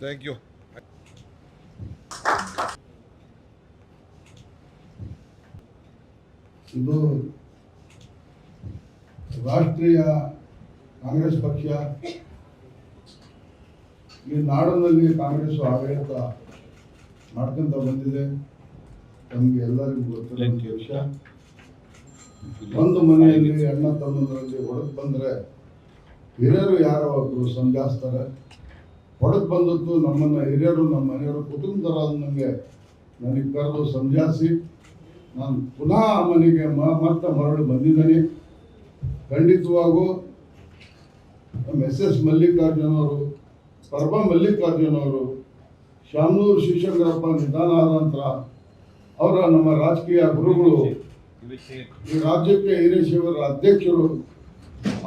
Thank you. ಇದು ರಾಷ್ಟ್ರೀಯ ಕಾಂಗ್ರೆಸ್ ಪಕ್ಷ ಈ ನಾಡಿನಲ್ಲಿ ಕಾಂಗ್ರೆಸ್ ಆಡಳಿತ ಮಾಡ್ಕೊಂತ ಬಂದಿದೆ. ನಮಗೆ ಎಲ್ಲರಿಗೂ ಗೊತ್ತಿರೋ ವಿಷಯ. ಒಂದು ಮನೆಯಲ್ಲಿ ಅಣ್ಣ ತಮ್ಮಂದರಲ್ಲಿ ಹೊಡೆದು ಬಂದರೆ ಹಿರಿಯರು ಯಾರೋ ಒಬ್ಬರು ಸಮಜಾಯಿಸ್ತಾರೆ. ಹೊಡೆದು ಬಂದದ್ದು ನಮ್ಮನ್ನು ಹಿರಿಯರು, ನಮ್ಮ ಮನೆಯವರು, ಕುಟುಂಬದವರಾದ ನನಗೆ ಕರೆದು ಸಮಜಾಯಿಸಿ ನಾನು ಪುನಃ ಆ ಮನೆಗೆ ಮತ್ತೆ ಮರಳು ಬಂದಿದ್ದೇನೆ. ಖಂಡಿತವಾಗೂ ನಮ್ಮ ಎಸ್ ಮಲ್ಲಿಕಾರ್ಜುನ್ ಅವರು, ಪರಬ ಮಲ್ಲಿಕಾರ್ಜುನ್ ಅವರು, ಶಾಮನೂರು ಶಿವಶಂಕರಪ್ಪ ನಿಧನ ಆದ ನಂತರ ಅವರ ನಮ್ಮ ರಾಜಕೀಯ ಗುರುಗಳು, ಈ ರಾಜ್ಯಕ್ಕೆ ಹಿರೇಶಿವರ ಅಧ್ಯಕ್ಷರು,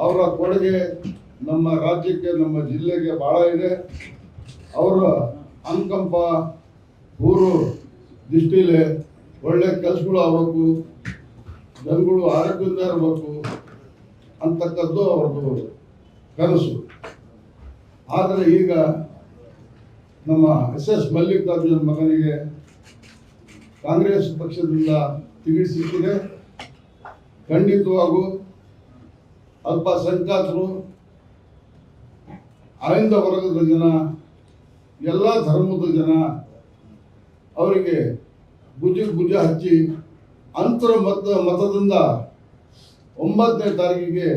ಅವರ ಕೊಡುಗೆ ನಮ್ಮ ರಾಜ್ಯಕ್ಕೆ, ನಮ್ಮ ಜಿಲ್ಲೆಗೆ ಭಾಳ ಇದೆ. ಅವರ ಅನುಕಂಪ ಊರು ದೃಷ್ಟಿಲೆ ಒಳ್ಳೆ ಕೆಲಸಗಳು ಆಗಬೇಕು, ಜನಗಳು ಆರೋಗ್ಯದಿಂದ ಇರಬೇಕು ಅಂತಕ್ಕದ್ದು ಅವ್ರದ್ದು ಕನಸು. ಆದರೆ ಈಗ ನಮ್ಮ ಎಸ್ ಮಲ್ಲಿಕಾರ್ಜುನ್ ಮಗನಿಗೆ ಕಾಂಗ್ರೆಸ್ ಪಕ್ಷದಿಂದ ಟಿಕೆಟ್ ಸಿಕ್ಕಿದೆ. ಖಂಡಿತವಾಗೂ ಅಲ್ಪಸಂಖ್ಯಾತರು, ಅಹಿಂದ ವರ್ಗದ ಜನ, ಎಲ್ಲ ಧರ್ಮದ ಜನ ಅವರಿಗೆ ಭುಜ ಹಚ್ಚಿ ಅಂತರ ಮತದಿಂದ 9ನೇ ತಾರೀಕಿಗೆ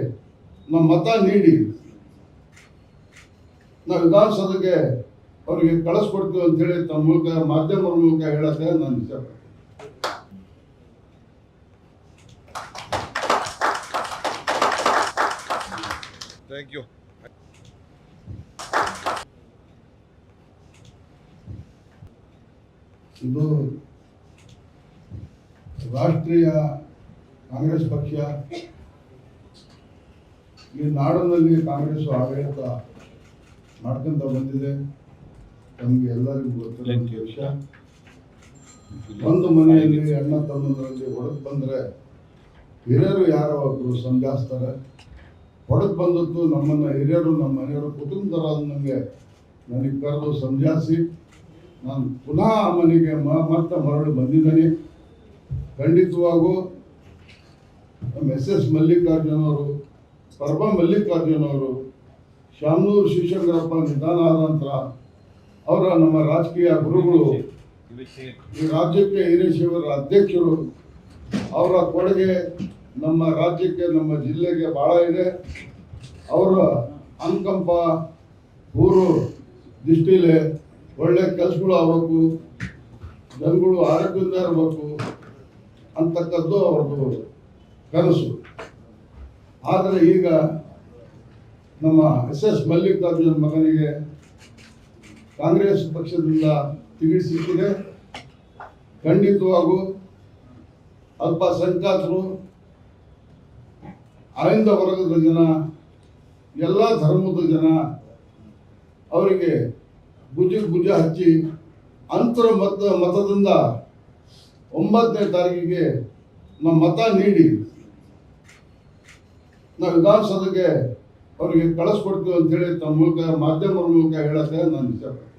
ನಮ್ಮ ಮತ ನೀಡಿ ನಾವು ವಿಧಾನಸಭೆಗೆ ಅವರಿಗೆ ಕಳಿಸ್ಕೊಡ್ತೀವಿ ಅಂತೇಳಿ ತಮ್ಮ ಮೂಲಕ, ಮಾಧ್ಯಮದ ಮೂಲಕ ಹೇಳಕ್ಕೆ ನಾನು ಇಷ್ಟಪಡ್ತೀನಿ. Thank you. ಇದು ರಾಷ್ಟ್ರೀಯ ಕಾಂಗ್ರೆಸ್ ಪಕ್ಷ ಈ ನಾಡಿನಲ್ಲಿ ಕಾಂಗ್ರೆಸ್ ಆಡಳಿತ ಮಾಡ್ಕೊಂತ ಬಂದಿದೆ. ನಮಗೆ ಎಲ್ಲರಿಗೂ ಗೊತ್ತಿರೋ ವಿಷಯ. ಒಂದು ಮನೆಯಲ್ಲಿ ಅಣ್ಣ ತಮ್ಮಂದರಲ್ಲಿ ಹೊಡೆದು ಬಂದರೆ ಹಿರಿಯರು ಯಾರೋ ಒಬ್ಬರು ಸಮಜಾಯಿಸ್ತಾರೆ. ಹೊಡೆದು ಬಂದದ್ದು ನಮ್ಮನ್ನು ಹಿರಿಯರು, ನಮ್ಮ ಮನೆಯವರು, ಕುಟುಂಬದವರಾದ ನನಗೆ ಕರೆದು ಸಮಜಾಯಿಸಿ ನಾನು ಪುನಃ ಆ ಮನೆಗೆ ಮತ್ತೆ ಮರಳು ಬಂದಿದ್ದೇನೆ. ಖಂಡಿತವಾಗೂ ನಮ್ಮ ಎಸ್ ಮಲ್ಲಿಕಾರ್ಜುನ್ ಅವರು, ಪರಬ ಮಲ್ಲಿಕಾರ್ಜುನ್ ಅವರು, ಶಾಮನೂರು ಶಿವಶಂಕರಪ್ಪ ನಿಧನ ಆದ ನಂತರ ಅವರ ನಮ್ಮ ರಾಜಕೀಯ ಗುರುಗಳು, ಈ ರಾಜ್ಯಕ್ಕೆ ಹಿರೇಶಿವರ ಅಧ್ಯಕ್ಷರು, ಅವರ ಕೊಡುಗೆ ನಮ್ಮ ರಾಜ್ಯಕ್ಕೆ, ನಮ್ಮ ಜಿಲ್ಲೆಗೆ ಭಾಳ ಇದೆ. ಅವರ ಅನುಕಂಪ ಊರು ದೃಷ್ಟಿಲೆ ಒಳ್ಳೆ ಕೆಲಸಗಳು ಆಗಬೇಕು, ಜನಗಳು ಆರೋಗ್ಯದಿಂದ ಇರಬೇಕು ಅಂತಕ್ಕದ್ದು ಅವ್ರದ್ದು ಕನಸು. ಆದರೆ ಈಗ ನಮ್ಮ ಎಸ್ ಮಲ್ಲಿಕಾರ್ಜುನ್ ಮಗನಿಗೆ ಕಾಂಗ್ರೆಸ್ ಪಕ್ಷದಿಂದ ಟಿಕೆಟ್ ಸಿಕ್ಕಿದೆ. ಖಂಡಿತವಾಗೂ ಅಲ್ಪಸಂಖ್ಯಾತರು, ಅಹಿಂದ ವರ್ಗದ ಜನ, ಎಲ್ಲ ಧರ್ಮದ ಜನ ಅವರಿಗೆ ಭುಜ ಹಚ್ಚಿ ಅಂತರ ಮತದಿಂದ 9ನೇ ತಾರೀಕಿಗೆ ನಮ್ಮ ಮತ ನೀಡಿ ನಾವು ವಿಧಾನಸಭೆಗೆ ಅವರಿಗೆ ಕಳಿಸ್ಕೊಡ್ತೀವಿ ಅಂತೇಳಿ ತಮ್ಮ ಮೂಲಕ, ಮಾಧ್ಯಮದ ಮೂಲಕ ಹೇಳಕ್ಕೆ ನಾನು ಇಷ್ಟಪಡ್ತೀನಿ.